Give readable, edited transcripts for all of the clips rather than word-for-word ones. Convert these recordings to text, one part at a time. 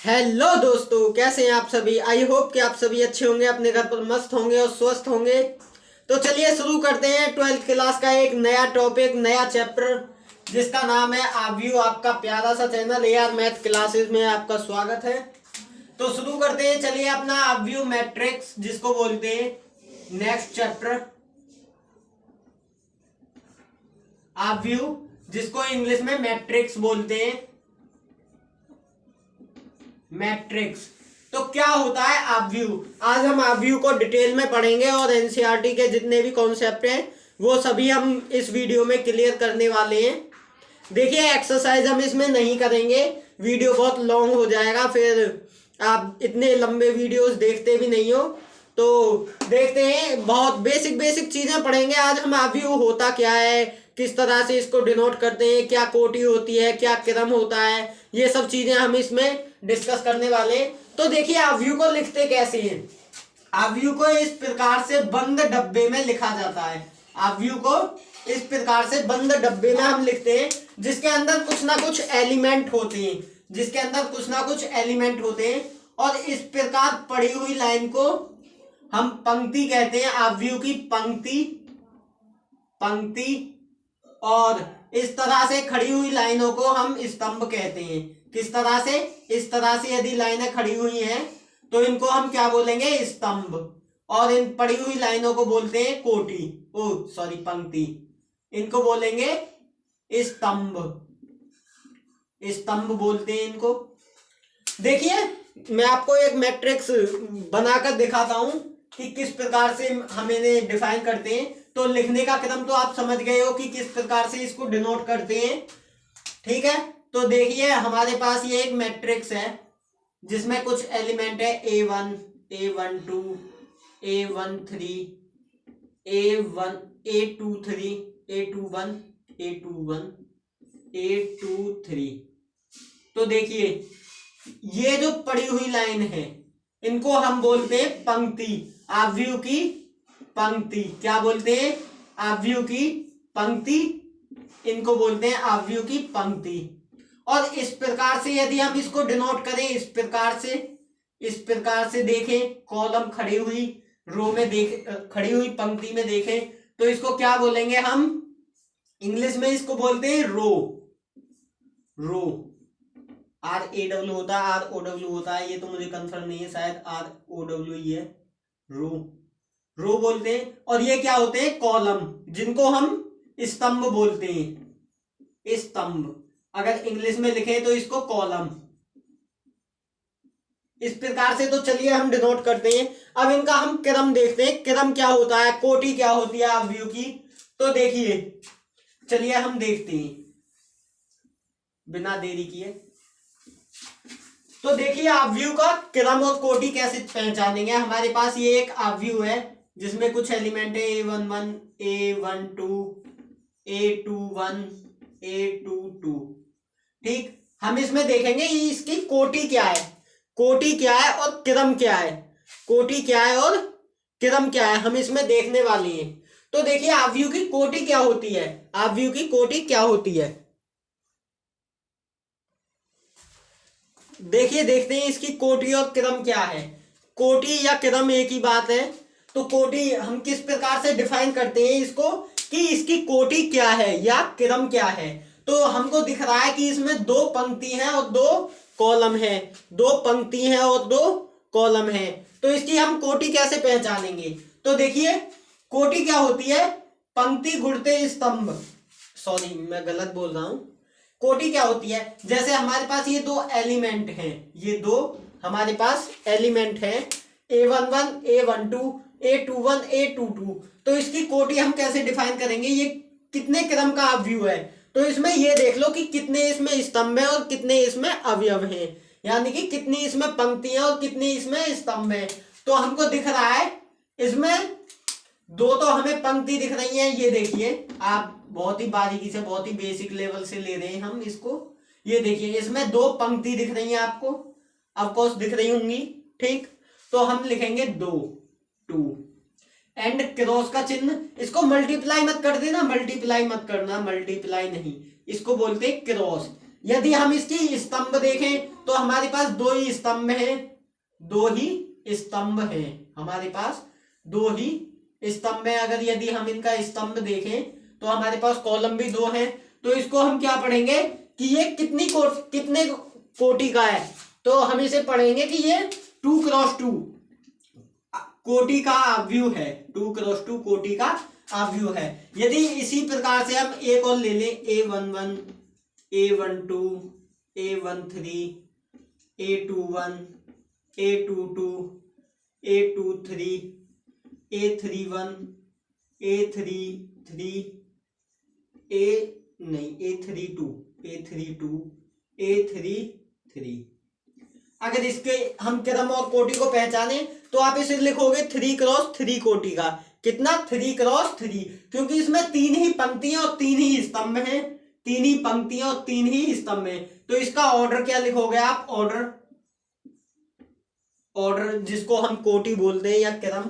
Hello दोस्तों, कैसे हैं आप सभी। आई होप कि आप सभी अच्छे होंगे, अपने घर पर मस्त होंगे और स्वस्थ होंगे। तो चलिए शुरू करते हैं 12th क्लास का एक नया टॉपिक, नया चैप्टर, जिसका नाम है आव्यू। आपका प्यारा सा चैनल एआर मैथ क्लासेस में आपका स्वागत है। तो शुरू करते हैं, चलिए अपना आव्यू मैट्रिक्स जिसको बोलते हैं नेक्स्ट चैप्टर। आव्यू जिसको इंग्लिश में मैट्रिक्स बोलते हैं, मैट्रिक्स। तो क्या होता है आव्यू। आज हम आव्यू को डिटेल में पढ़ेंगे और एनसीईआरटी के जितने भी कॉन्सेप्ट हैं वो सभी हम इस वीडियो में क्लियर करने वाले हैं। देखिए, एक्सरसाइज हम इसमें नहीं करेंगे, वीडियो बहुत लॉन्ग हो जाएगा, फिर आप इतने लंबे वीडियोस देखते भी नहीं हो। तो देखते हैं, बहुत बेसिक बेसिक चीजें पढ़ेंगे आज हम। आव्यू होता क्या है, किस तरह से इसको डिनोट करते हैं, क्या कोटि होती है, क्या क्रम होता है, ये सब चीजें हम इसमें डिस्कस करने वाले हैं। तो देखिए, आव्यू को लिखते कैसे हैं। आव्यू को इस प्रकार से बंद डब्बे में लिखा जाता है। आव्यू को इस प्रकार से बंद डब्बे में हम लिखते हैं, जिसके अंदर कुछ ना कुछ एलिमेंट होते हैं, जिसके अंदर कुछ ना कुछ एलिमेंट होते हैं। और इस प्रकार पड़ी हुई लाइन को हम पंक्ति कहते हैं, आव्यू की पंक्ति, पंक्ति। और इस तरह से खड़ी हुई लाइनों को हम स्तंभ कहते हैं। किस तरह से, इस तरह से यदि लाइनें खड़ी हुई हैं तो इनको हम क्या बोलेंगे, स्तंभ। और इन पड़ी हुई लाइनों को बोलते हैं कोटि, पंक्ति। इनको बोलेंगे स्तंभ, स्तंभ बोलते हैं इनको। देखिए, मैं आपको एक मैट्रिक्स बनाकर दिखाता हूं कि किस प्रकार से हम इन्हें डिफाइन करते हैं। तो लिखने का क्रम तो आप समझ गए हो कि किस प्रकार से इसको डिनोट करते हैं, ठीक है। तो देखिए, हमारे पास ये एक मैट्रिक्स है जिसमें कुछ एलिमेंट है A1, A12, A13, A23, A21, A21, A23। तो देखिए, ये जो पड़ी हुई लाइन है इनको हम बोलते हैं पंक्ति, आव्यू की पंक्ति। क्या बोलते हैं, आव्यू की पंक्ति। इनको बोलते हैं आव्यू की पंक्ति। और इस प्रकार से यदि हम इसको डिनोट करें, इस प्रकार से देखें, कॉलम खड़ी हुई रो में खड़ी हुई पंक्ति में देखें, तो इसको क्या बोलेंगे हम, इंग्लिश में इसको बोलते हैं रो। रो RAW होता है, ROW होता है, ये तो मुझे कंफर्म नहीं है, शायद ROW ही है। रो बोलते हैं। और ये क्या होते हैं, कॉलम, जिनको हम स्तंभ बोलते हैं, स्तंभ। अगर इंग्लिश में लिखें तो इसको कॉलम, इस प्रकार से। तो चलिए हम डिनोट करते हैं। अब इनका हम क्रम देखते हैं, क्रम क्या होता है, कोटि क्या होती है आव्यू की। तो देखिए, चलिए हम देखते हैं बिना देरी किए। तो देखिए, आव्यू का क्रम और कोटि कैसे पहचानेंगे। हमारे पास ये एक आव्यू है जिसमें कुछ एलिमेंट है A11, A12, A21, A22, ठीक। हम इसमें देखेंगे इसकी कोटि क्या है, कोटि क्या है और क्रम क्या है, कोटि क्या है और क्रम क्या है, हम इसमें देखने वाले हैं। तो देखिए, आव्यू की कोटि क्या होती है, आव्यू की कोटि क्या होती है। देखिए, देखते हैं इसकी कोटि और क्रम क्या है। कोटि या क्रम एक ही बात है। तो कोटि हम किस प्रकार से डिफाइन करते हैं इसको, कि इसकी कोटि क्या है या क्रम क्या है। तो हमको दिख रहा है कि इसमें दो पंक्ति हैं और दो कॉलम है, दो पंक्ति हैं और दो कॉलम है। तो इसकी हम कोटि कैसे पहचानेंगे। तो देखिए, कोटि क्या होती है, पंक्ति गुणते स्तंभ। सॉरी, मैं गलत बोल रहा हूं। कोटि क्या होती है, जैसे हमारे पास ये दो एलिमेंट हैं, ये दो हमारे पास एलिमेंट हैं, A11, A12, A21, A22। तो इसकी कोटि हम कैसे डिफाइन करेंगे, ये कितने क्रम का आव्यू है। तो इसमें ये देख लो कि कितने इसमें स्तंभ है और कितने इसमें अवयव हैं, यानी कि कितनी इसमें पंक्तियां और कितनी इसमें स्तंभ है। तो हमको दिख रहा है इसमें दो तो हमें पंक्ति दिख रही है। ये देखिए, आप बहुत ही बारीकी से, बहुत ही बेसिक लेवल से ले रहे हैं हम इसको। ये देखिए, इसमें दो पंक्ति दिख रही है आपको, ऑफकोर्स दिख रही होंगी, ठीक। तो हम लिखेंगे 2, 2 एंड क्रॉस का चिन्ह। इसको मल्टीप्लाई मत कर देना, मल्टीप्लाई मत करना, मल्टीप्लाई नहीं, इसको बोलते क्रॉस। यदि हम इसकी स्तंभ देखें तो हमारे पास दो ही स्तंभ हैं, दो ही स्तंभ हैं हमारे पास, दो ही स्तंभ है। अगर यदि हम इनका स्तंभ देखें तो हमारे पास कॉलम भी दो हैं। तो इसको हम क्या पढ़ेंगे कि ये कितने कोटि का है, तो हम इसे पढ़ेंगे कि ये 2x2 कोटि का आव्यूह है, 2x2 कोटि का आव्यूह है। यदि इसी प्रकार से हम एक और ले लें, A11, A12, A13, A21, A22, A23, A31, A33, A32, A33। अगर इसके हम क्रम और कोटि को पहचाने तो आप इसे लिखोगे 3x3 कोटि का। कितना? 3x3, क्योंकि इसमें तीन ही पंक्तियां और तीन ही स्तंभ हैं, तीन ही पंक्तियां और तीन ही स्तंभ हैं। तो इसका ऑर्डर क्या लिखोगे आप? ऑर्डर जिसको हम कोटि बोलते हैं या क्रम,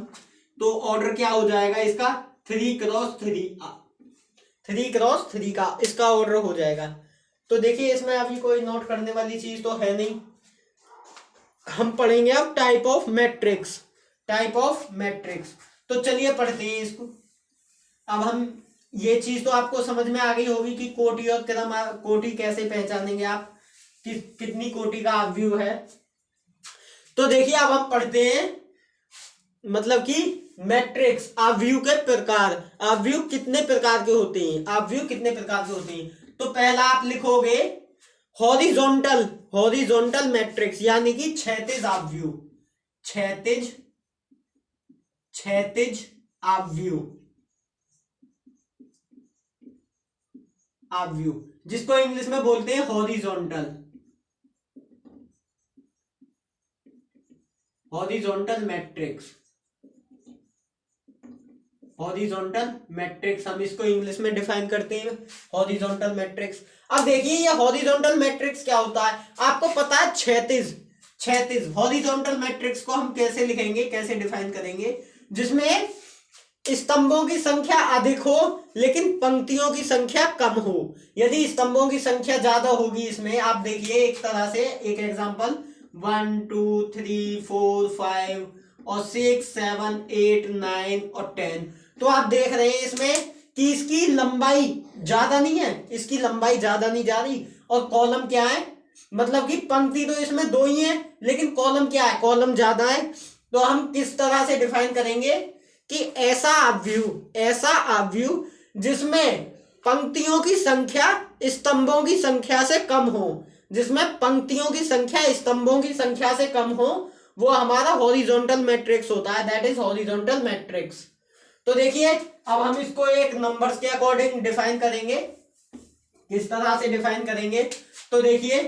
तो ऑर्डर क्या हो जाएगा इसका? 3x3 का इसका ऑर्डर हो जाएगा। तो देखिए इसमें अभी कोई नोट करने वाली चीज तो है नहीं। हम पढ़ेंगे अब टाइप ऑफ मैट्रिक्स। तो चलिए पढ़ते हैं इसको। अब हम ये चीज तो आपको समझ में आ गई होगी कि कोटि और क्रम, कोटि कैसे पहचानेंगे आप, कितनी कोटि का आव्यूह है। तो देखिए अब हम पढ़ते हैं मतलब कि मैट्रिक्स, आव्यूह के प्रकार। आव्यूह कितने प्रकार के होते हैं? तो पहला आप लिखोगे हॉरिजॉन्टल मैट्रिक्स, यानी कि क्षैतिज आव्यूह, क्षैतिज आव्यूह, जिसको इंग्लिश में बोलते हैं हॉरिजॉन्टल मैट्रिक्स हम इसको इंग्लिश में डिफाइन करते हैं, हॉरिजॉन्टल मैट्रिक्स। अब देखिए ये हॉरिजॉन्टल मैट्रिक्स क्या होता है, आपको पता है क्षैतिज। हॉरिजॉन्टल मैट्रिक्स को हम कैसे लिखेंगे, कैसे डिफाइन करेंगे? जिसमें स्तंभों की संख्या अधिक हो लेकिन पंक्तियों की संख्या कम हो। यदि स्तंभों की संख्या ज्यादा होगी इसमें, आप देखिए एक तरह से एक एग्जांपल 1 2 3 4 5 और 6 7 8 9 और 10। तो आप देख रहे हैं इसमें कि इसकी लंबाई ज्यादा नहीं है, इसकी लंबाई ज्यादा नहीं जा रही। और कॉलम क्या है, मतलब कि पंक्ति तो इसमें दो ही है लेकिन कॉलम क्या है, कॉलम ज्यादा है। तो हम किस तरह से डिफाइन करेंगे कि ऐसा आव्यूह जिसमें पंक्तियों की संख्या स्तंभों की संख्या से कम हो, जिसमें पंक्तियों की संख्या स्तंभों की संख्या से कम हो, वो हमारा हॉरिजॉन्टल मैट्रिक्स होता है, दैट इज हॉरिजॉन्टल मैट्रिक्स। तो देखिए अब हम इसको एक नंबर्स के अकॉर्डिंग डिफाइन करेंगे। किस तरह से डिफाइन करेंगे? तो देखिए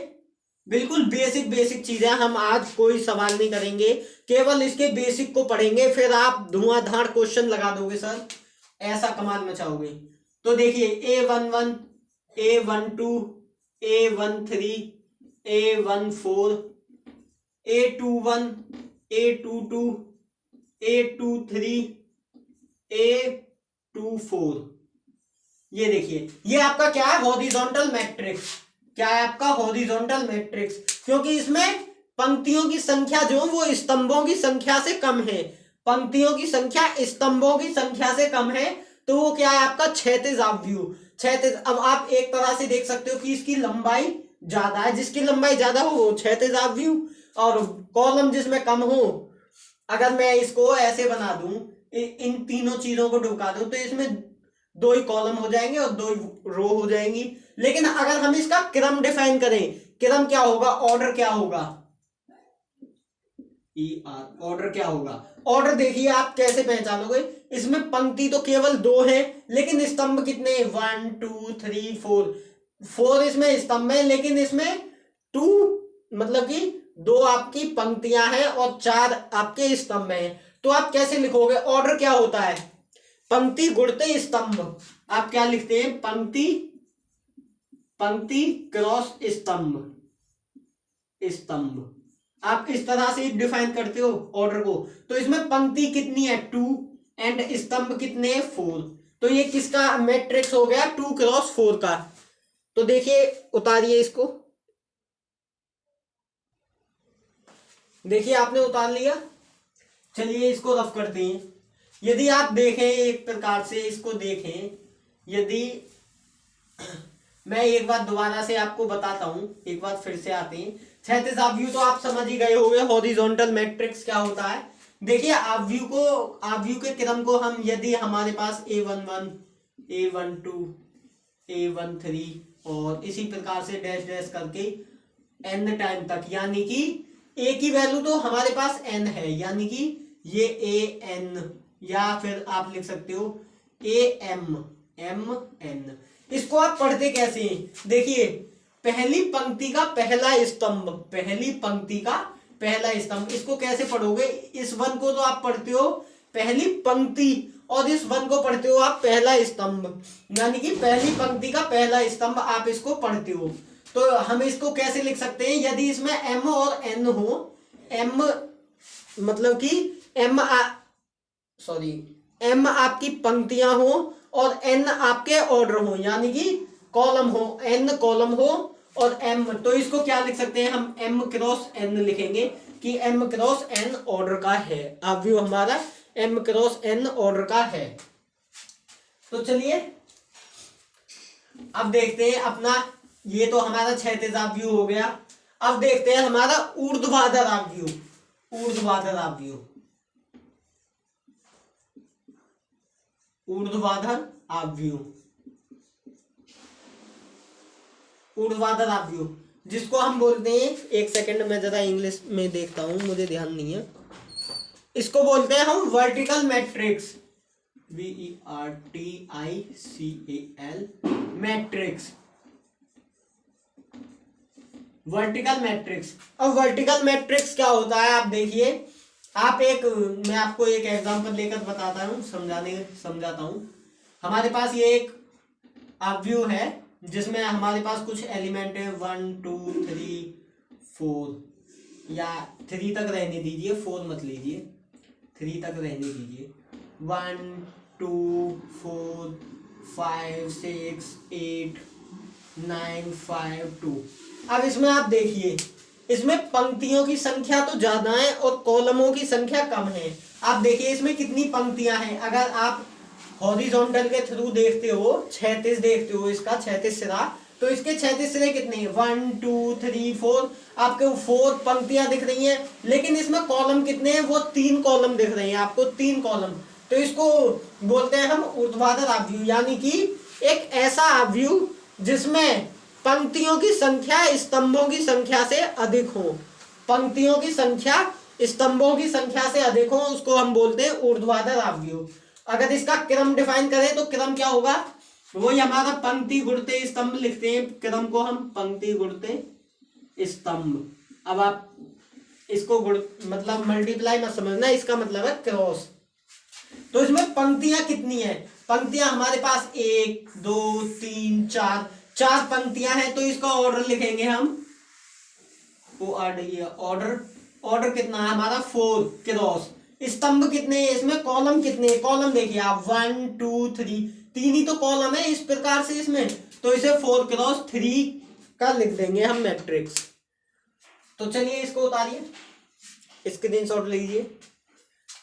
बिल्कुल बेसिक चीजें, हम आज कोई सवाल नहीं करेंगे, केवल इसके बेसिक को पढ़ेंगे, फिर आप धुआंधार क्वेश्चन लगा दोगे सर, ऐसा कमाल मचाओगे। तो देखिए A11, A12, A13, A14, A21, A22, A23, A24। ये देखिए ये आपका क्या है, हॉरिजॉन्टल मैट्रिक्स। क्या है आपका? हॉरिजॉन्टल मैट्रिक्स, क्योंकि इसमें पंक्तियों की संख्या जो वो स्तंभों की संख्या से कम है, पंक्तियों की संख्या स्तंभों की संख्या से कम है, तो वो क्या है आपका? क्षैतिज आव्यूह। क्षैतिज, अब आप एक तरह से देख सकते हो कि इसकी लंबाई ज्यादा है, जिसकी लंबाई ज्यादा हो वो क्षैतिज आव्यूह, और कॉलम जिसमें कम हो, अगर मैं इसको ऐसे बना दूं, इन तीनों चीजों को ढुका दूं, तो इसमें दो ही कॉलम हो जाएंगे और दो रो हो जाएंगी। लेकिन अगर हम इसका क्रम डिफाइन करें, क्रम क्या होगा, ऑर्डर क्या होगा, ऑर्डर क्या होगा? ऑर्डर देखिए आप कैसे पहचानोगे, इसमें पंक्ति तो केवल दो है लेकिन स्तंभ कितने? 1 2 3 4 इसमें स्तंभ है, लेकिन इसमें 2 मतलब कि दो आपकी पंक्तियां हैं और 4 आपके स्तंभ हैं। तो आप कैसे लिखोगे? ऑर्डर क्या होता है? पंक्ति गुणते स्तंभ। आप क्या लिखते हैं? पंक्ति क्रॉस स्तंभ। आप इस तरह से डिफाइन करते हो ऑर्डर को। तो इसमें पंक्ति कितनी है? 2 एंड स्तंभ कितने? 4। तो ये किसका मैट्रिक्स हो गया? 2x4 का। तो देखिए उतारिए इसको, देखिए आपने उतार लिया। चलिए इसको रफ करते हैं। यदि आप देखें एक प्रकार से इसको देखें, यदि मैं एक बार दोबारा से आपको बताता हूं, एक बार फिर से आते हैं। क्षैतिज आव्यूह तो आप समझ ही गए होंगे, हॉरिजॉन्टल मैट्रिक्स क्या होता है। देखिए आव्यूह के क्रम को हम, यदि हमारे पास A11 A12 A13 और इसी प्रकार से डैश डैश करके n टाइम तक, यानी कि a की वैल्यू तो हमारे पास n है, यानी कि ये an, या फिर आप लिख सकते हो mn। इसको आप पढ़ते कैसे हैं? देखिए पहली पंक्ति का पहला स्तंभ, पहली पंक्ति का पहला स्तंभ, इसको कैसे पढ़ोगे? इस वन को तो आप पढ़ते हो पहली पंक्ति और इस वन को पढ़ते हो आप पहला स्तंभ, यानी कि पहली पंक्ति का पहला स्तंभ आप इसको पढ़ते हो। तो हम इसको कैसे लिख सकते हैं? यदि इसमें m और n हो, m मतलब कि m आपकी पंक्तियां हो और n आपके ऑर्डर हो, यानी कि कॉलम हो, n कॉलम हो और m, तो इसको क्या लिख सकते हैं हम? m क्रॉस n लिखेंगे कि m क्रॉस n ऑर्डर का है। आव्यूह हमारा m क्रॉस n ऑर्डर का है। तो चलिए अब देखते हैं अपना, ये तो हमारा क्षैतिज आव्यूह हो गया। अब देखते हैं हमारा ऊर्ध्वाधर आव्यूह। ऊर्ध्वाधर आव्यूह, ऊर्ध्वाधर आव्यूह, ऊर्ध्वाधर आव्यूह जिसको हम बोलते हैं, एक सेकंड में जरा इंग्लिश में देखता हूं, मुझे ध्यान नहीं है। इसको बोलते हैं हम vertical matrix, VERTICAL matrix, vertical matrix. अब वर्टिकल मैट्रिक्स क्या होता है आप देखिए, मैं आपको एक एग्जांपल लेकर बताता हूँ, समझाता हूँ। हमारे पास ये एक आव्यूह है जिसमें हमारे पास कुछ एलिमेंट है 1 2 3 4, या 3 तक रहने दीजिए, 4 मत लीजिए, 3 तक रहने दीजिए। 1 2 4 5 6 8 9 5 2। अब इसमें आप देखिए, इसमें पंक्तियों की संख्या तो ज्यादा है और कॉलमों की संख्या कम है। आप देखिए इसमें कितनी पंक्तियां हैं। अगर आप हॉरिजॉन्टल के थ्रू देखते हो, क्षैतिज देखते हो, इसका क्षैतिज सिरा, तो इसके क्षैतिज सिरे कितने हैं? 1 2 3 4, आपको 4 पंक्तियां दिख रही हैं। लेकिन इसमें कॉलम कितने हैं? वो 3 कॉलम दिख रहे हैं आपको, 3 कॉलम। तो इसको बोलते हैं हम ऊर्ध्वाधर आव्यूह, यानी कि एक ऐसा आव्यूह जिसमें पंक्तियों की संख्या स्तंभों की संख्या से अधिक हो, पंक्तियों की संख्या स्तंभों की संख्या से अधिक हो, उसको हम बोलते हैं ऊर्ध्वाधर आव्यूह। अगर इसका क्रम डिफाइन करें तो क्रम क्या होगा? वही हमारा पंक्ति गुणते स्तंभ लिखते हैं, क्रम को हम पंक्ति गुणते स्तंभ। अब आप इसको मतलब मल्टीप्लाई मत समझना, इसका मतलब है क्रॉस। तो इसमें पंक्तियां कितनी है? पंक्तियां हमारे पास 1 2 3 4 पंक्तियां हैं। तो इसका ऑर्डर लिखेंगे हम, ऑर्डर कितना है हमारा? 4 क्रॉस। स्तंभ कितने हैं? इसमें कॉलम कितने हैं? कॉलम देखिए आप 1 2 3, 3 ही तो कॉलम है इस प्रकार से इसमें, तो इसे 4 क्रॉस 3 का लिख देंगे हम मैट्रिक्स। तो चलिए इसको उतारिए, स्क्रीनशॉट लीजिए।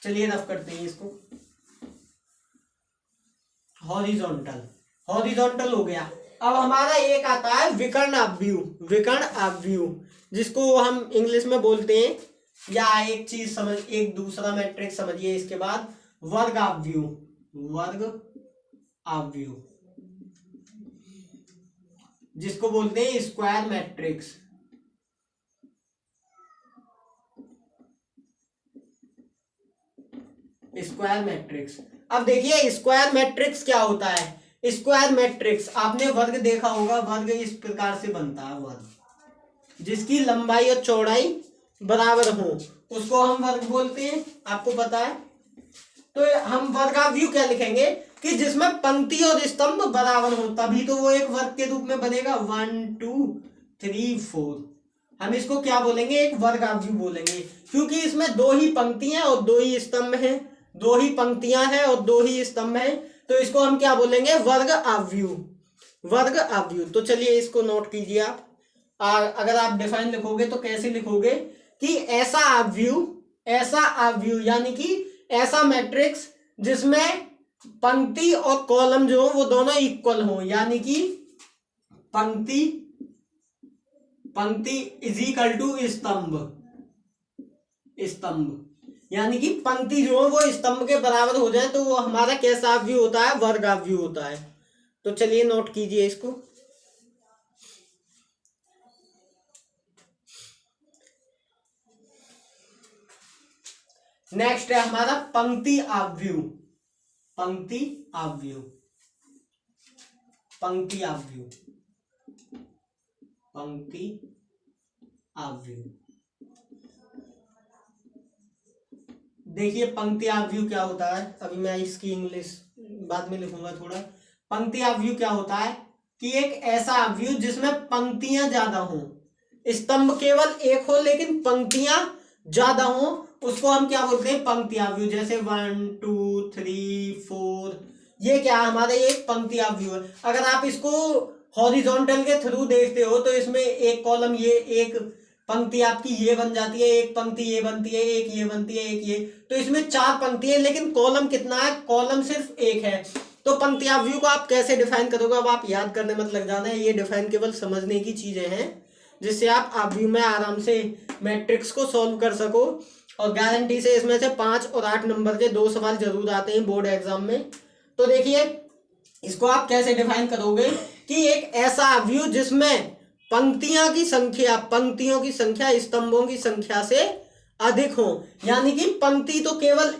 चलिए रफ करते हैं इसको। हॉरिजॉन्टल हो गया। अब हमारा एक आता है विकर्ण आव्यूह, विकर्ण आव्यूह जिसको हम इंग्लिश में बोलते हैं, या एक चीज समझ, एक दूसरा मैट्रिक्स समझिए इसके बाद, वर्ग आव्यूह, वर्ग आव्यूह जिसको बोलते हैं स्क्वायर मैट्रिक्स। Square matrix. अब देखिए स्क्वायर मैट्रिक्स क्या होता है? स्क्वायर मैट्रिक्स आपने वर्ग देखा होगा, वर्ग इस प्रकार से बनता है, वर्ग जिसकी लंबाई और चौड़ाई बराबर हो उसको हम वर्ग बोलते हैं, आपको पता है। तो हम वर्गाव्यूह क्या लिखेंगे कि जिसमें पंक्ति और स्तंभ बराबर हो, तभी तो वो एक वर्ग के रूप में बनेगा। 1 2 3 4, हम इसको क्या बोलेंगे? एक वर्गाव्यूह बोलेंगे, क्योंकि इसमें 2 ही पंक्तियां और 2 ही स्तंभ हैं, 2 ही पंक्तियां हैं और 2 ही स्तंभ हैं। तो इसको हम क्या बोलेंगे? वर्ग आव्यूह। वर्ग अवयव। तो चलिए इसको नोट कीजिए आप। अगर आप डिफाइन लिखोगे तो कैसे लिखोगे कि ऐसा अवयव यानी कि ऐसा मैट्रिक्स जिसमें पंक्ति और कॉलम जो हो वो दोनों इक्वल हो, यानी कि पंक्ति इज इक्वल टू स्तंभ, यानी कि पंक्ति जो है वो स्तंभ के बराबर हो जाए, तो वो हमारा कैसा अवयव होता है? वर्ग अवयव होता है। तो चलिए नोट कीजिए इसको। नेक्स्ट है हमारा पंक्ति अवयव। देखिए पंक्ति अवयव क्या होता है, अभी मैं इसकी इंग्लिश बाद में लिखूंगा थोड़ा। पंक्ति अवयव क्या होता है कि एक ऐसा अवयव जिसमें पंक्तियां ज्यादा हो, स्तंभ केवल एक हो लेकिन पंक्तियां ज्यादा हो, उसको हम क्या बोलते हैं? पंक्ति अवयव। जैसे 1 2 3 4, ये क्या हमारे एक पंक्ति अवयव है। अगर आप इसको हॉरिजॉन्टल के थ्रू देखते हो तो इसमें एक कॉलम, ये एक पंक्ति आपकी ये बन जाती है, एक पंक्ति ये बनती है, एक ये बनती है, एक ये, तो इसमें 4 पंक्ति है, लेकिन कॉलम कितना है? कॉलम सिर्फ एक है। तो पंक्ति अवयव को आप कैसे डिफाइन करोगे? अब आप याद करने मत लग जाना है, ये डिफाइन केवल समझने की चीजें हैं जिससे आप अवयव में आराम से मैट्रिक्स को सॉल्व कर सको। और गारंटी से इसमें से 5 और 8 नंबर के 2 सवाल जरूर आते हैं बोर्ड एग्जाम में। तो देखिए इसको आप कैसे डिफाइन करोगे कि एक ऐसा अवयव जिसमें पंक्तियों की संख्या स्तंभों की संख्या से अधिक हो, यानी कि पंक्ति तो केवल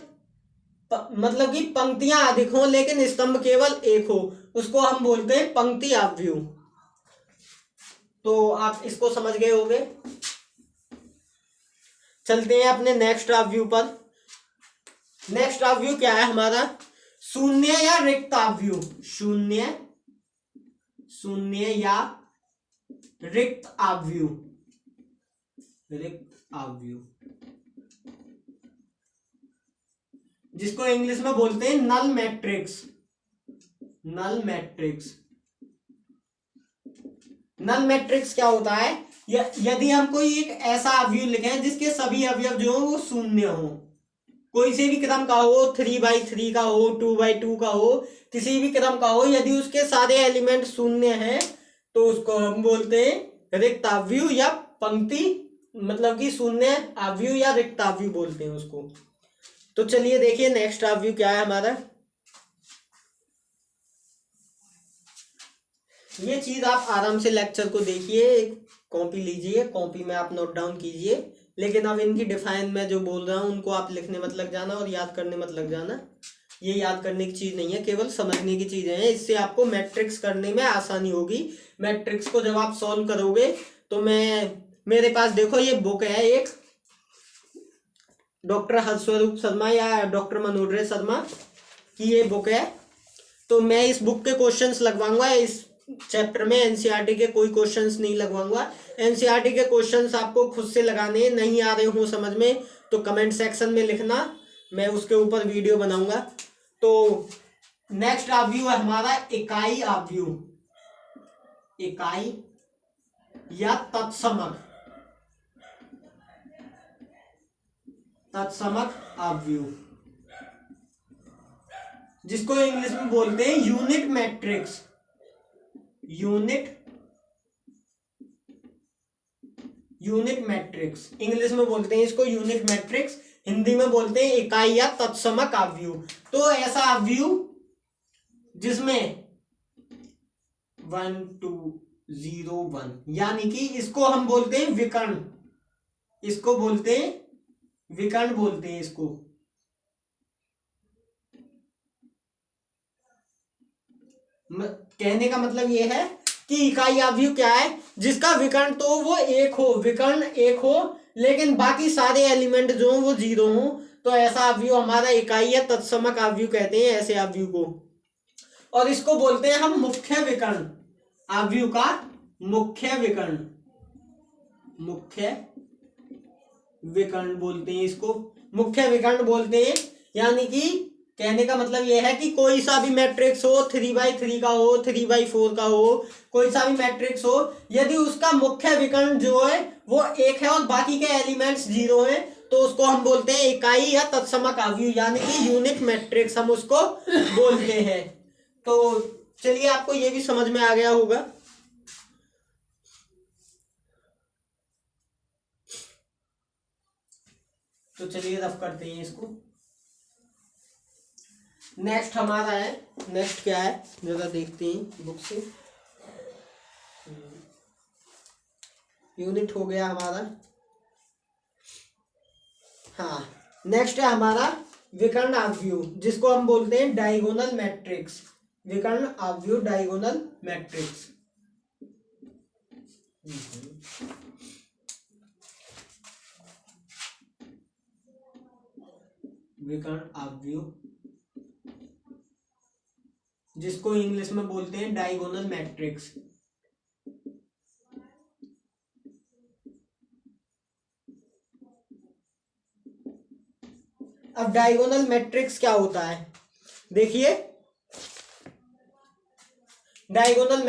मतलब कि पंक्तियां अधिक हो लेकिन स्तंभ केवल एक हो, उसको हम बोलते हैं पंक्ति अवयव। तो आप इसको समझ गए होंगे। चलते हैं अपने नेक्स्ट अवयव पर। नेक्स्ट अवयव क्या है हमारा? शून्य या रिक्त अवयव। शून्य या रिक्त अवयव। जिसको इंग्लिश में बोलते हैं नल मैट्रिक्स। नल मैट्रिक्स क्या होता है? यदि हम कोई एक ऐसा अवयव लिखें जिसके सभी अवयव जो हो वो शून्य हो, कोई से भी क्रम का हो, 3/3 का हो, 2/2 का हो, किसी भी क्रम का हो, यदि उसके सारे एलिमेंट शून्य हैं तो उसको हम बोलते हैं रिक्त अवयव या पंक्ति, मतलब कि शून्य अवयव या रिक्त अवयव बोलते हैं उसको। तो चलिए देखिए नेक्स्ट अवयव क्या है हमारा। ये चीज आप आराम से लेक्चर को देखिए, कॉपी लीजिए, कॉपी में आप नोट डाउन कीजिए, लेकिन अब इनकी डिफाइन में जो बोल रहा हूं उनको आप लिखने मत लग जाना और याद करने मत लग जाना। ये याद करने की चीज नहीं है, केवल समझने की चीजें हैं। इससे आपको मैट्रिक्स करने में आसानी होगी। मैट्रिक्स को जब आप सॉल्व करोगे तो मेरे पास देखो ये बुक है एक, डॉक्टर हर्षस्वरूप शर्मा या डॉक्टर मनोहर शर्मा की ये बुक है। तो मैं इस बुक के क्वेश्चंस लगवाऊंगा, इस चैप्टर में एनसीईआरटी के कोई क्वेश्चंस नहीं लगवाऊंगा। एनसीईआरटी के क्वेश्चंस आपको खुद से लगाने, नहीं आ रहे हो समझ में तो कमेंट सेक्शन में लिखना, मैं उसके ऊपर वीडियो बनाऊंगा। तो नेक्स्ट अवयव है हमारा इकाई अवयव। इकाई या तत्समक अवयव, जिसको इंग्लिश में बोलते हैं unit matrix. Unit matrix English में बोलते हैं इसको यूनिट मैट्रिक्स, हिंदी में बोलते हैं इकाई या तत्समक अवयव। तो ऐसा अवयव जिसमें 1 2 0 1, यानी कि इसको हम बोलते हैं विकर्ण, बोलते हैं इसको। कहने का मतलब यह है कि इकाई अवयव क्या है? जिसका विकर्ण तो वो विकर्ण एक हो लेकिन बाकी सारे एलिमेंट जो वो 0 हो, तो ऐसा अवयव हमारा इकाई या तत्समक अवयव कहते हैं ऐसे अवयव को। और इसको बोलते हैं हम मुख्य विकर्ण। अवयव का मुख्य विकर्ण बोलते हैं इसको, मुख्य विकर्ण बोलते हैं। यानी कि कहने का मतलब यह है कि कोई सा भी मैट्रिक्स हो, 3/3 का हो, 3/4 का हो, कोई सा भी मैट्रिक्स हो, यदि उसका मुख्य विकर्ण जो है वो एक है और बाकी के एलिमेंट्स जीरो हैं, तो उसको हम बोलते हैं इकाई या तत्समक अवयव, यानी कि यूनिट मैट्रिक्स हम उसको बोलते हैं। तो चलिए आपको ये भी समझ में आ गया होगा। तो चलिए रफ करते हैं इसको। नेक्स्ट हमारा है, नेक्स्ट क्या है जरा देखते हैं बुक से। यूनिट हो गया हमारा। हाँ, नेक्स्ट है हमारा विकर्ण अवयव, जिसको हम बोलते हैं डायगोनल मैट्रिक्स। विकर्ण अवयव डायगोनल मैट्रिक्स। विकर्ण अवयव जिसको इंग्लिश में बोलते हैं डायगोनल मैट्रिक्स। अब डायगोनल मैट्रिक्स क्या होता है, देखिए। डायगोनल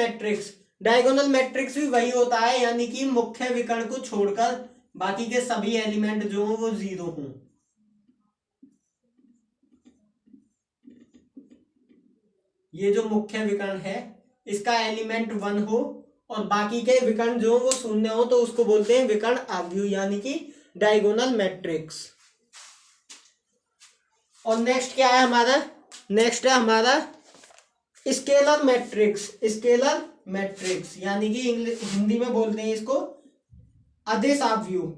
मैट्रिक्स भी वही होता है, यानी कि मुख्य विकर्ण को छोड़कर बाकी के सभी एलिमेंट जो हो वो जीरो हों। ये जो मुख्य विकर्ण है इसका एलिमेंट 1 हो और बाकी के विकर्ण जो वो शून्य हो, तो उसको बोलते हैं विकर्ण अवयव, यानी कि डायगोनल मैट्रिक्स। और नेक्स्ट क्या है हमारा, नेक्स्ट है हमारा स्केलर मैट्रिक्स। स्केलर मैट्रिक्स यानी कि हिंदी में बोलते हैं इसको अदिश अवयव।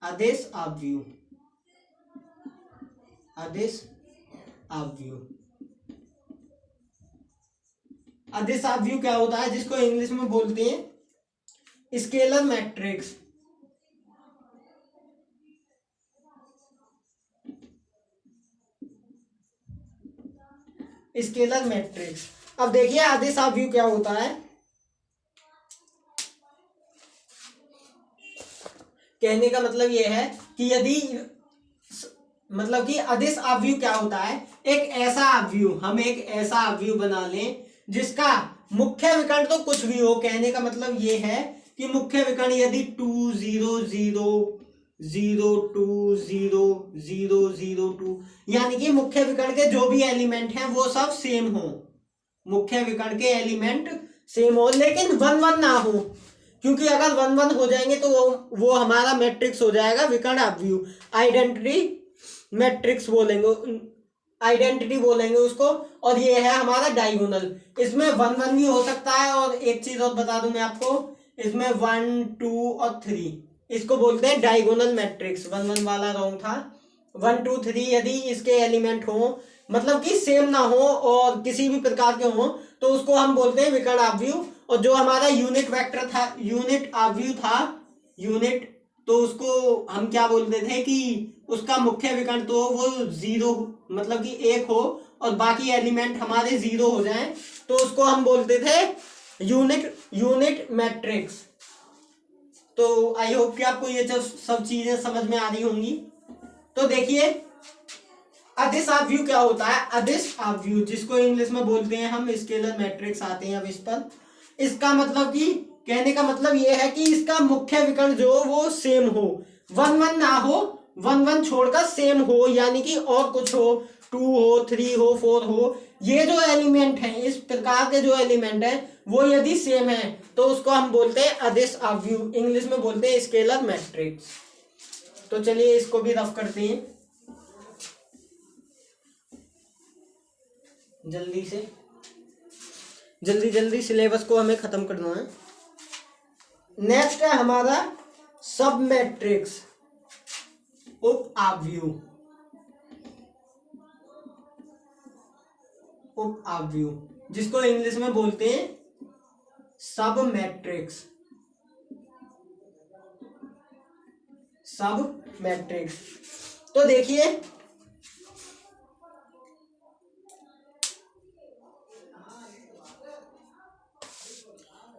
अदिश अवयव, अदिश अवयव। अदिश अवयव क्या होता है, जिसको इंग्लिश में बोलते हैं स्केलर मैट्रिक्स। Scalar matrix. अब देखिए अदिश अवयव क्या होता है। कहने का मतलब यह है कि यदि मतलब कि अदिश अवयव क्या होता है, एक ऐसा अवयव, हम एक ऐसा अवयव बना लें जिसका मुख्य विकर्ण तो कुछ भी हो। कहने का मतलब ये है कि मुख्य विकर्ण यदि 2 0 0 0 2 0 0 0 2, यानी कि मुख्य विकर्ण के जो भी एलिमेंट हैं वो सब सेम हो। मुख्य विकर्ण के एलिमेंट सेम हो, लेकिन 1 1 ना हो, क्योंकि अगर 1 1 हो जाएंगे तो वो हमारा मैट्रिक्स हो जाएगा विकर्ण अवयव। आइडेंटिटी मैट्रिक्स बोलेंगे, आइडेंटिटी बोलेंगे उसको। और ये है हमारा डायगोनल। इसमें 1 1 भी हो सकता है, और एक चीज और बता दूं मैं आपको, इसमें 1 2 और 3, इसको बोलते हैं डायगोनल मैट्रिक्स। 1 1 वाला रॉन्ग था। 1 2 3 यदि इसके एलिमेंट हो, मतलब कि सेम ना हो और किसी भी प्रकार के हो, तो उसको हम बोलते हैं विकर्ण अवयव। और जो हमारा यूनिट वेक्टर था, यूनिट अवयव था, यूनिट, तो उसको हम क्या बोलते थे कि उसका मुख्य विकर्ण तो वो 0, मतलब कि 1 हो और बाकी एलिमेंट हमारे 0 हो जाएं, तो उसको हम बोलते थे यूनिट मैट्रिक्स। तो आई होप कि आपको ये सब चीजें समझ में आ रही होंगी। तो देखिए अदिश अवयव क्या होता है। अदिश अवयव जिसको इंग्लिश में बोलते हैं हम स्केलर मैट्रिक्स, आते हैं अब इस पर। इसका मतलब कि कहने का मतलब यह है कि इसका मुख्य विकर्ण जो वो सेम हो, 1 1 ना हो, 1 1 छोड़कर सेम हो, यानी कि और कुछ हो, 2 हो 3 हो 4 हो, ये जो एलिमेंट है, इस प्रकार के जो एलिमेंट है वो यदि सेम है, तो उसको हम बोलते हैं अदिश अवयव। इंग्लिश में बोलते हैं स्केलर मैट्रिक्स। तो चलिए इसको भी रफ करते हैं जल्दी से, जल्दी सिलेबस को हमें खत्म करना है। नेक्स्ट है हमारा सब मैट्रिक्स, उप अवयव। उप अवयव जिसको इंग्लिश में बोलते हैं सब मैट्रिक्स। सब मैट्रिक्स। तो देखिए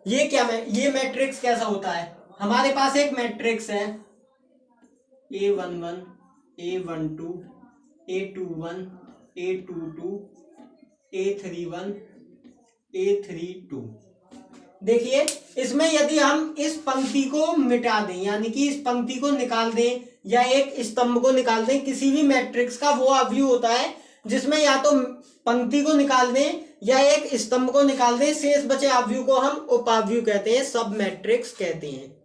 ये मैट्रिक्स कैसा होता है। हमारे पास एक मैट्रिक्स है A11 A12 A21 A22 A31 A32। देखिए इसमें यदि हम इस पंक्ति को मिटा दें यानी कि इस पंक्ति को निकाल दें या एक स्तंभ को निकाल दें, किसी भी मैट्रिक्स का वो अवयव होता है जिसमें या तो पंक्ति को निकाल दें या एक स्तंभ को निकाल दें, शेष बचे अवयव को हम उपावयव कहते हैं, सब मैट्रिक्स कहते हैं।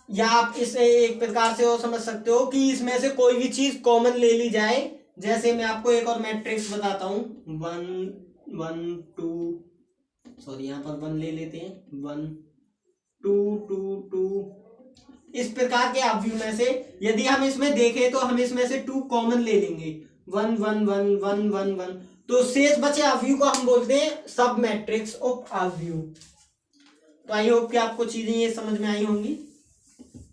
या आप इसे एक प्रकार से और समझ सकते हो कि इसमें से कोई भी चीज कॉमन ले ली जाए। जैसे मैं आपको एक और मैट्रिक्स बताता हूं, 1 1 2, सॉरी यहां पर 1 ले लेते हैं, 1 2 2 2। इस प्रकार के अवयव में से यदि हम इसमें देखें तो हम इसमें से 2 कॉमन ले लेंगे, 1 1 1 1 1 1, तो शेष बचे अवयव को हम बोलते हैं सब मैट्रिक्स ऑफ अवयव। तो आई होप कि आपको चीजें ये समझ में आई होंगी।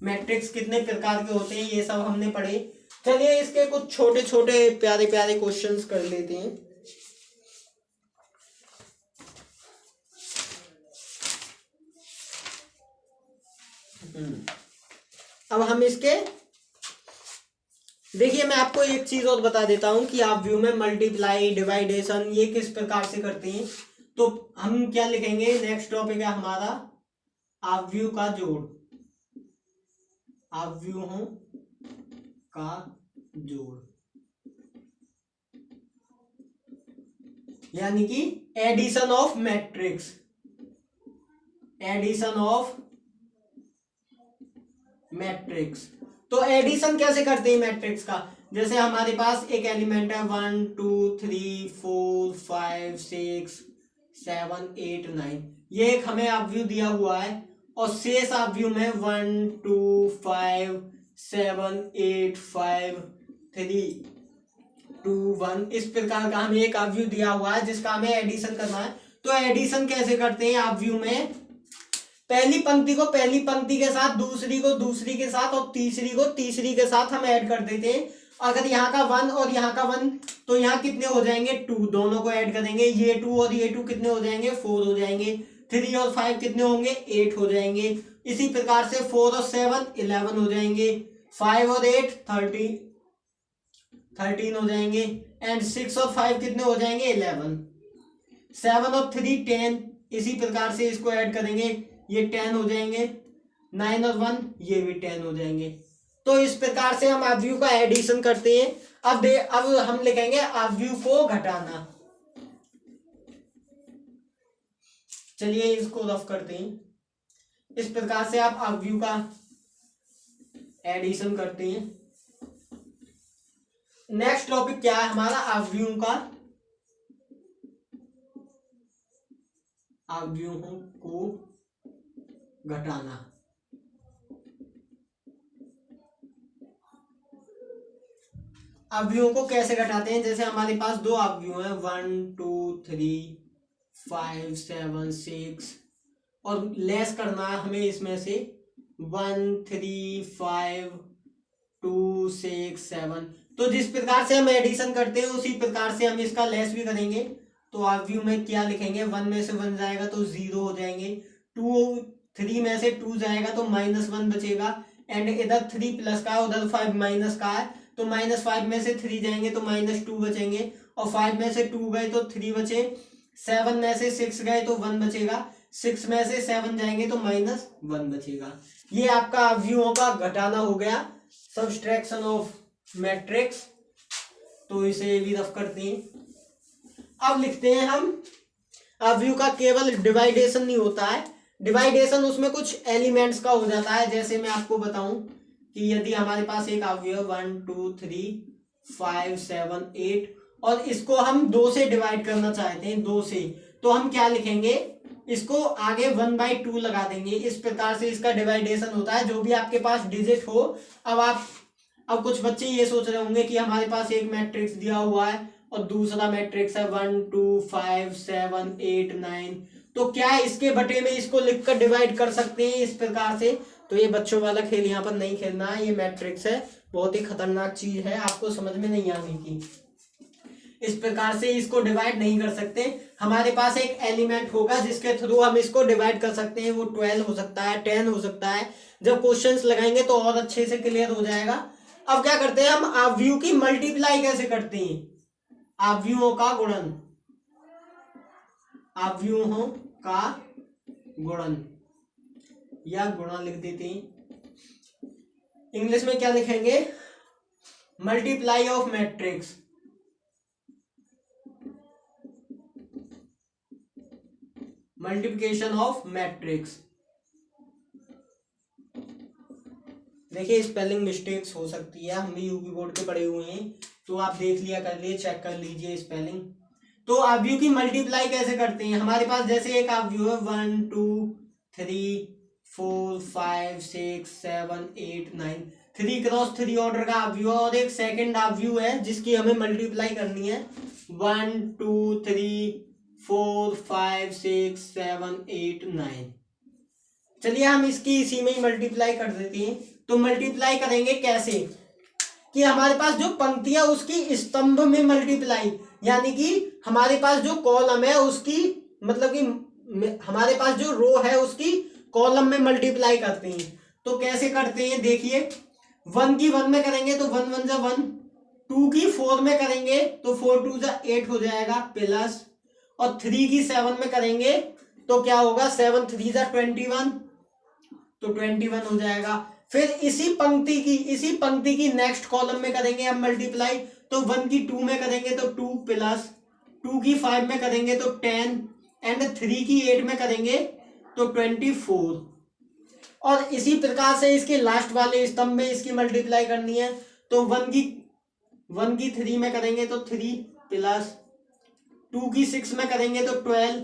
मैट्रिक्स कितने प्रकार के होते हैं ये सब हमने पढ़े। चलिए इसके कुछ छोटे छोटे प्यारे प्यारे क्वेश्चंस कर लेते हैं। अब हम इसके देखिए मैं आपको एक चीज और बता देता हूं कि आप व्यू में मल्टीप्लाई डिवाइडेशन ये किस प्रकार से करते हैं। तो हम क्या लिखेंगे, नेक्स्ट टॉपिक है हमारा अवयव का जोड़, अवयवों का जोड़ यानी कि addition of matrix, addition of matrix. तो एडिशन कैसे करते हैं मैट्रिक्स का, जैसे हमारे पास एक एलिमेंट है 1 2 3 4 5 6 7 8 9, ये एक हमें अवयव दिया हुआ है और शेष अवयव में 1 2 5 7 8 5 3 2 1 इस प्रकार का हमें एक अवयव दिया हुआ है जिसका हमें एडिशन करना है। तो एडिशन कैसे करते हैं अवयव में, पहली पंक्ति को पहली पंक्ति के साथ, दूसरी को दूसरी के साथ और तीसरी को तीसरी के साथ हम ऐड कर देते हैं। अगर यहाँ का 1 और यहाँ का 1 तो यहाँ कितने हो जाएंगे 2, दोनों को ऐड करेंगे, ये 2 और ये 2 कितने हो जाएंगे 4 हो जाएंगे, 3 और 5 कितने होंगे 8 हो जाएंगे। इसी प्रकार से 4 और 7 11 हो जाएंगे, 5 और 8 13 हो जाएंगे एंड 6 और 5 कितने हो जाएंगे 11, 7 और 3 10। इसी प्रकार से इसको ऐड करेंगे, ये 10 हो जाएंगे, 9 और 1 ये भी 10 हो जाएंगे। तो इस प्रकार से हम अवयव का एडिशन करते हैं। अब हम लिखेंगे अवयव को घटाना। चलिए इसको रफ करते हैं। इस प्रकार से आप अवयव का एडिशन करते हैं। नेक्स्ट टॉपिक क्या है हमारा, अवयवों का, अवयवों को घटाना। अवयवों को कैसे घटाते हैं, जैसे हमारे पास 2 अवयव हैं 1 2 3 5 7 6 और लेस करना है हमें इसमें से 1 3 5 2 6 7। तो जिस प्रकार से हम एडिशन करते हैं उसी प्रकार से हम इसका लेस भी करेंगे। तो अवयव में क्या लिखेंगे, 1 में से 1 जाएगा तो 0 हो जाएंगे, 3 में से 2 जाएगा तो -1 बचेगा एंड इधर 3 प्लस का है उधर 5 माइनस का है तो -5 में से 3 जाएंगे तो -2 बचेंगे और 5 में से 2 गए तो 3 बचे, 7 में से 6 गए तो 1 बचेगा, 6 में से 7 जाएंगे तो -1 बचेगा। ये आपका अवयवों का घटाना हो गया, सब्सट्रैक्शन ऑफ मैट्रिक्स। तो इसे भी रफ करते हैं। अब लिखते हैं हम अवयव का केवल डिवाइडेशन नहीं होता है, डिवाइडेशन उसमें कुछ एलिमेंट्स का हो जाता है। जैसे मैं आपको बताऊं कि यदि हमारे पास एक अवयव 1 2 3 5 7 8 और इसको हम 2 से डिवाइड करना चाहते हैं, 2 से, तो हम क्या लिखेंगे, इसको आगे 1/2 लगा देंगे। इस प्रकार से इसका डिवाइडेशन होता है, जो भी आपके पास डिजिट हो। अब कुछ बच्चे ये सोच रहे होंगे कि हमारे पास एक मैट्रिक्स दिया हुआ है और दूसरा मैट्रिक्स है 1 2 5 7 8 9, तो क्या इसके बटे में इसको लिखकर डिवाइड कर सकते हैं इस प्रकार से। तो ये बच्चों वाला खेल यहाँ पर नहीं खेलना है, ये मैट्रिक्स है, बहुत ही खतरनाक चीज है, आपको समझ में नहीं आने की। इस प्रकार से इसको डिवाइड नहीं कर सकते। हमारे पास एक एलिमेंट होगा जिसके थ्रू हम इसको डिवाइड कर सकते हैं, वो 12 हो सकता है, 10 हो सकता है। जब क्वेश्चंस लगाएंगे तो और अच्छे से क्लियर हो जाएगा। अब क्या करते हैं हम, अवयव की मल्टीप्लाई कैसे करते हैं, अवयवों का गुणन, अवयवों का गुणन या गुणा लिख देते हैं। इंग्लिश में क्या लिखेंगे, multiply of matrix, multiplication of matrix. देखिए स्पेलिंग मिस्टेक्स हो सकती है, हम भी यूपी बोर्ड के पढ़े हुए हैं, तो आप देख लिया कर लिए, चेक कर लीजिए स्पेलिंग। तो अवयव की मल्टीप्लाई कैसे करते हैं, हमारे पास जैसे एक अवयव है 1 2 3 4 5 6 7 8 9, 3 क्रॉस 3 ऑर्डर का अवयव, और एक सेकंड अवयव है जिसकी हमें मल्टीप्लाई करनी है 1 2 3 4 5 6 7 8 9। चलिए हम इसकी इसी में ही मल्टीप्लाई कर देते हैं। तो मल्टीप्लाई करेंगे कैसे, कि हमारे पास जो पंक्तियां उसकी स्तंभ में मल्टीप्लाई, यानी कि हमारे पास जो कॉलम है उसकी, मतलब कि हमारे पास जो रो है उसकी कॉलम में मल्टीप्लाई करते हैं। तो कैसे करते हैं, देखिए 1 की 1 में करेंगे तो 1 1 जा 1, 2 की 4 में करेंगे तो 4 2 जा 8 हो जाएगा प्लस, और 3 की 7 में करेंगे तो क्या होगा, 7 3 जा 21, तो 21 हो जाएगा। फिर इसी पंक्ति की नेक्स्ट कॉलम में करेंगे हम मल्टीप्लाई, तो 1 की 2 में करेंगे तो 2 प्लस, 2 की 5 में करेंगे तो 10, एंड 3 की 8 में करेंगे तो 24। और इसी प्रकार से इसके लास्ट वाले स्तंभ में इसकी मल्टीप्लाई करनी है, तो 1 की 3 में करेंगे तो 3 प्लस, 2 की 6 में करेंगे तो 12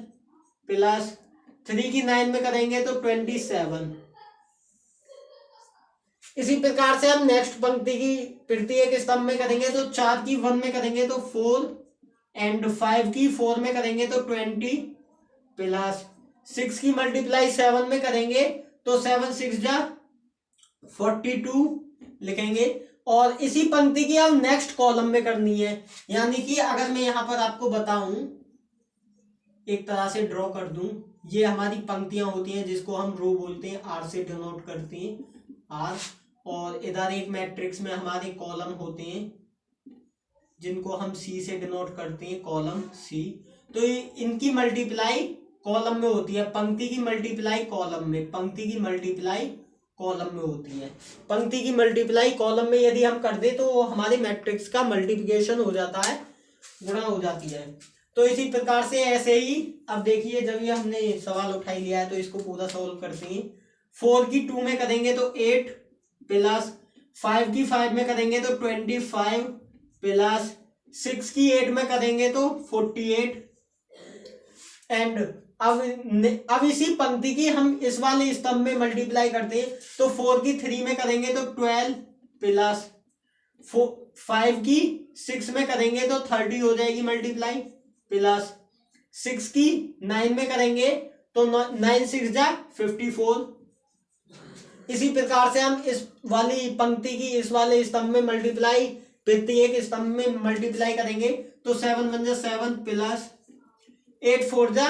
प्लस, 3 की 9 में करेंगे तो 27। इसी प्रकार से हम नेक्स्ट पंक्ति की प्रत्येक स्तंभ में करेंगे, तो 4 की 1 में करेंगे तो 4, एंड 5 की 4 में करेंगे तो 20 प्लस, 6 की मल्टीप्लाई 7 में करेंगे तो 7 6 जा 42 लिखेंगे। और इसी पंक्ति की हम नेक्स्ट कॉलम में करनी है, यानी कि अगर मैं यहाँ पर आपको बताऊं, एक तरह से ड्रॉ कर दूं, ये हमारी पंक्तियां होती हैं जिसको हम रो बोलते हैं, आर से डिनोट करते हैं, आर। और इधर एक मैट्रिक्स में हमारे कॉलम होते हैं जिनको हम सी से डिनोट करते हैं, कॉलम सी। तो इनकी मल्टीप्लाई कॉलम में होती है, पंक्ति की मल्टीप्लाई कॉलम में, पंक्ति की मल्टीप्लाई कॉलम में होती है। पंक्ति की मल्टीप्लाई कॉलम में यदि हम कर दे तो हमारे मैट्रिक्स का मल्टीप्लिकेशन हो जाता है, गुणा हो जाती है। तो इसी प्रकार से ऐसे ही अब देखिए, जब ये हमने सवाल उठा लिया है तो इसको पूरा सॉल्व करते हैं। 4 की 2 में करेंगे तो 8 प्लस, 5 की 5 में करेंगे तो 25 प्लस, 6 की 8 में करेंगे तो 48, एंड अब इसी पंक्ति की हम इस वाले स्तंभ में मल्टीप्लाई करते हैं, तो 4 की 3 में करेंगे तो 12 प्लस, 5 की 6 में करेंगे तो 30 हो जाएगी मल्टीप्लाई प्लस, 6 की 9 में करेंगे तो 9 6 जा 54। इसी प्रकार से हम इस वाली पंक्ति की इस वाले स्तंभ में मल्टीप्लाई, प्रत्येक स्तंभ में मल्टीप्लाई करेंगे, तो 7 1 जा 7 प्लस, 8 4 जा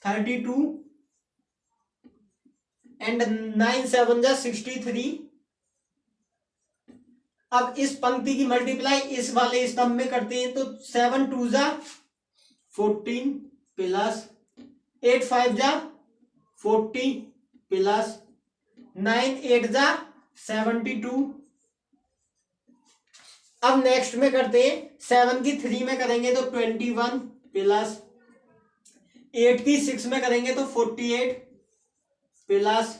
32, एंड 9 7 जा 63। अब इस पंक्ति की मल्टीप्लाई इस वाले स्तंभ में करते हैं, तो 7 2 जा 14 प्लस, 8 5 जा 40 प्लस, 9 8 जा 72। अब नेक्स्ट में करते हैं, 7 की 3 में करेंगे तो 21 प्लस, 8 की 6 में करेंगे तो 48 प्लस,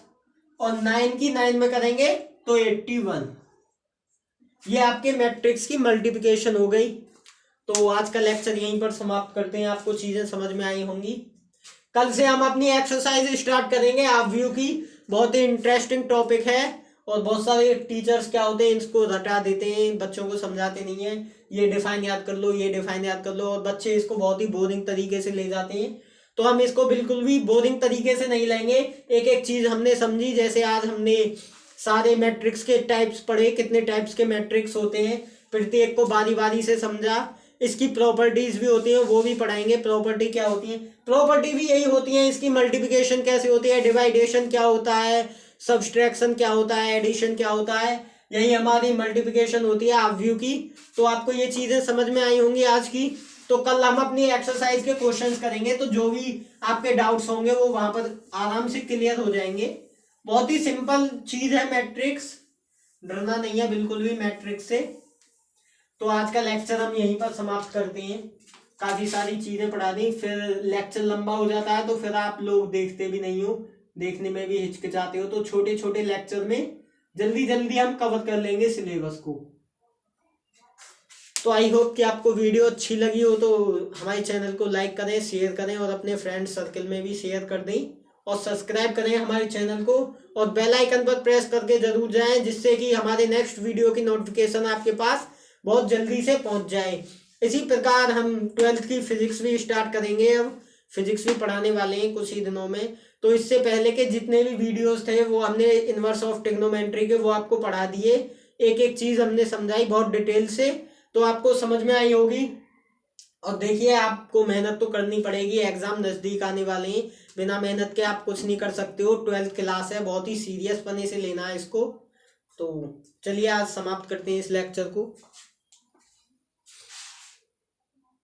और 9 की 9 में करेंगे तो 81। ये आपके मैट्रिक्स की मल्टीप्लिकेशन हो गई। तो आज का लेक्चर यहीं पर समाप्त करते हैं। आपको चीजें समझ में आई होंगी। कल से हम अपनी एक्सरसाइज स्टार्ट करेंगे अवयव की। बहुत ही इंटरेस्टिंग टॉपिक है और बहुत सारे टीचर्स क्या होते हैं, इसको रटा देते हैं, बच्चों को समझाते नहीं है। ये डिफाइन याद कर लो, ये डिफाइन याद कर लो, और बच्चे इसको बहुत ही बोरिंग तरीके से ले जाते हैं। तो हम इसको बिल्कुल भी बोरिंग तरीके से नहीं लेंगे। एक एक चीज हमने समझी, जैसे आज हमने सारे मैट्रिक्स के टाइप्स पढ़े, कितने टाइप्स के मैट्रिक्स होते हैं, प्रत्येक को बारी बारी से समझा। इसकी प्रॉपर्टीज भी होती हैं, वो भी पढ़ाएंगे। प्रॉपर्टी क्या होती है, प्रॉपर्टी भी यही होती है। इसकी मल्टीप्लिकेशन कैसे होती है, डिवाइडेशन क्या होता है, सब्सट्रैक्शन क्या होता है, एडिशन क्या होता है, यही हमारी मल्टीप्लिकेशन होती है हाफ व्यू की। तो आपको ये चीजें समझ में आई होंगी आज की। तो कल हम अपनी एक्सरसाइज के क्वेश्चंस करेंगे, तो जो भी आपके डाउट्स होंगे वो वहां पर आराम से क्लियर हो जाएंगे। बहुत ही सिंपल चीज है मैट्रिक्स, डरना नहीं है बिल्कुल भी मैट्रिक्स से। तो आज का लेक्चर हम यहीं पर समाप्त करते हैं। काफी सारी चीजें पढ़ा दी, फिर लेक्चर लंबा हो जाता है तो फिर आप लोग देखते भी नहीं हो, देखने में भी हिचकिचाते हो। तो छोटे छोटे लेक्चर में जल्दी जल्दी हम कवर कर लेंगे सिलेबस को। तो आई होप कि आपको वीडियो अच्छी लगी हो तो हमारे चैनल को लाइक करें, शेयर करें और अपने फ्रेंड सर्कल में भी शेयर कर दें और सब्सक्राइब करें हमारे चैनल को और बेल आइकन पर प्रेस करके जरूर जाएं, जिससे कि हमारे नेक्स्ट वीडियो की नोटिफिकेशन आपके पास बहुत जल्दी से पहुंच जाए। इसी प्रकार हम 12th की फिजिक्स भी स्टार्ट करेंगे, अब फिजिक्स भी पढ़ाने वाले हैं कुछ ही दिनों में। तो इससे पहले के जितने भी वीडियोस थे वो हमने इनवर्स ऑफ ट्रिग्नोमेट्री के वो आपको पढ़ा दिए, एक एक चीज हमने समझाई बहुत डिटेल से। तो आपको समझ में आई होगी। और देखिए आपको मेहनत तो करनी पड़ेगी, एग्जाम नजदीक आने वाले हैं, बिना मेहनत के आप कुछ नहीं कर सकते हो। 12th क्लास है, बहुत ही सीरियस पने से लेना है इसको। तो चलिए आज समाप्त करते हैं इस लेक्चर को।